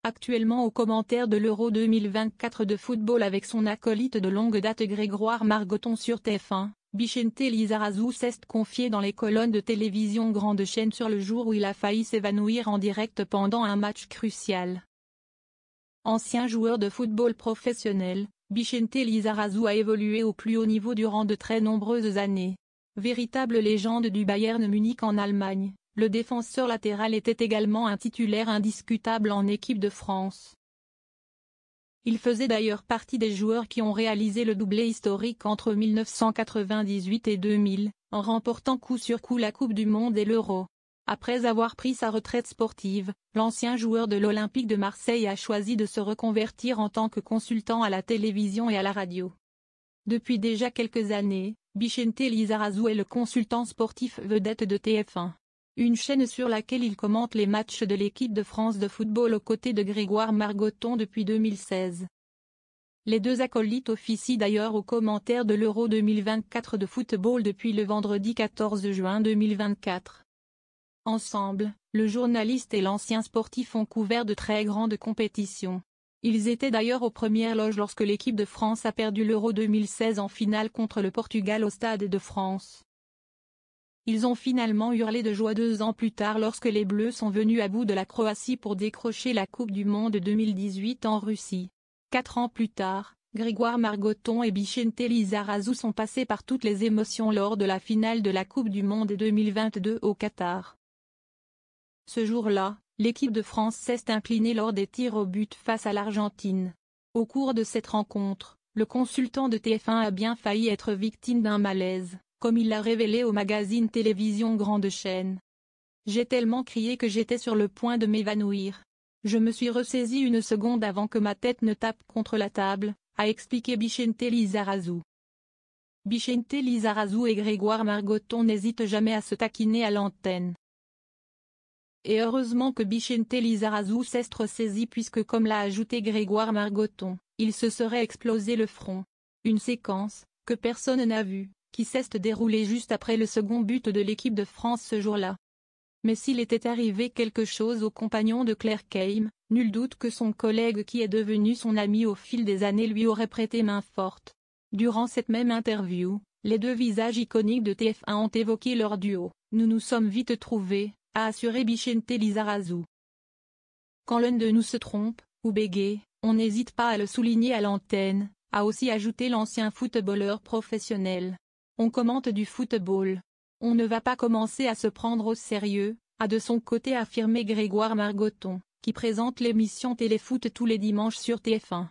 Actuellement au commentaire de l'Euro 2024 de football avec son acolyte de longue date Grégoire Margoton sur TF1, Vicente Lizarazu s'est confié dans les colonnes de télévision grande chaîne sur le jour où il a failli s'évanouir en direct pendant un match crucial. Ancien joueur de football professionnel, Vicente Lizarazu a évolué au plus haut niveau durant de très nombreuses années. Véritable légende du Bayern Munich en Allemagne, le défenseur latéral était également un titulaire indiscutable en équipe de France. Il faisait d'ailleurs partie des joueurs qui ont réalisé le doublé historique entre 1998 et 2000, en remportant coup sur coup la Coupe du Monde et l'Euro. Après avoir pris sa retraite sportive, l'ancien joueur de l'Olympique de Marseille a choisi de se reconvertir en tant que consultant à la télévision et à la radio. Depuis déjà quelques années, Vicente Lizarazu est le consultant sportif vedette de TF1. Une chaîne sur laquelle il commente les matchs de l'équipe de France de football aux côtés de Grégoire Margoton depuis 2016. Les deux acolytes officient d'ailleurs aux commentaires de l'Euro 2024 de football depuis le vendredi 14 juin 2024. Ensemble, le journaliste et l'ancien sportif ont couvert de très grandes compétitions. Ils étaient d'ailleurs aux premières loges lorsque l'équipe de France a perdu l'Euro 2016 en finale contre le Portugal au Stade de France. Ils ont finalement hurlé de joie 2 ans plus tard lorsque les Bleus sont venus à bout de la Croatie pour décrocher la Coupe du Monde 2018 en Russie. 4 ans plus tard, Grégoire Margoton et Vicente Lizarazu sont passés par toutes les émotions lors de la finale de la Coupe du Monde 2022 au Qatar. Ce jour-là, l'équipe de France s'est inclinée lors des tirs au but face à l'Argentine. Au cours de cette rencontre, le consultant de TF1 a bien failli être victime d'un malaise, comme il l'a révélé au magazine Télévision Grande Chaîne. J'ai tellement crié que j'étais sur le point de m'évanouir. Je me suis ressaisi une seconde avant que ma tête ne tape contre la table, a expliqué Vicente Lizarazu. Vicente Lizarazu et Grégoire Margoton n'hésitent jamais à se taquiner à l'antenne. Et heureusement que Vicente Lizarazu s'est ressaisi puisque comme l'a ajouté Grégoire Margoton, il se serait explosé le front. Une séquence, que personne n'a vue, qui s'est déroulée juste après le second but de l'équipe de France ce jour-là. Mais s'il était arrivé quelque chose au compagnon de Claire Keim, nul doute que son collègue qui est devenu son ami au fil des années lui aurait prêté main forte. Durant cette même interview, les deux visages iconiques de TF1 ont évoqué leur duo. Nous nous sommes vite trouvés, a assuré Vicente Lizarazu. Quand l'un de nous se trompe, ou bégaye, on n'hésite pas à le souligner à l'antenne, a aussi ajouté l'ancien footballeur professionnel. On commente du football. On ne va pas commencer à se prendre au sérieux, a de son côté affirmé Grégoire Margoton, qui présente l'émission Téléfoot tous les dimanches sur TF1.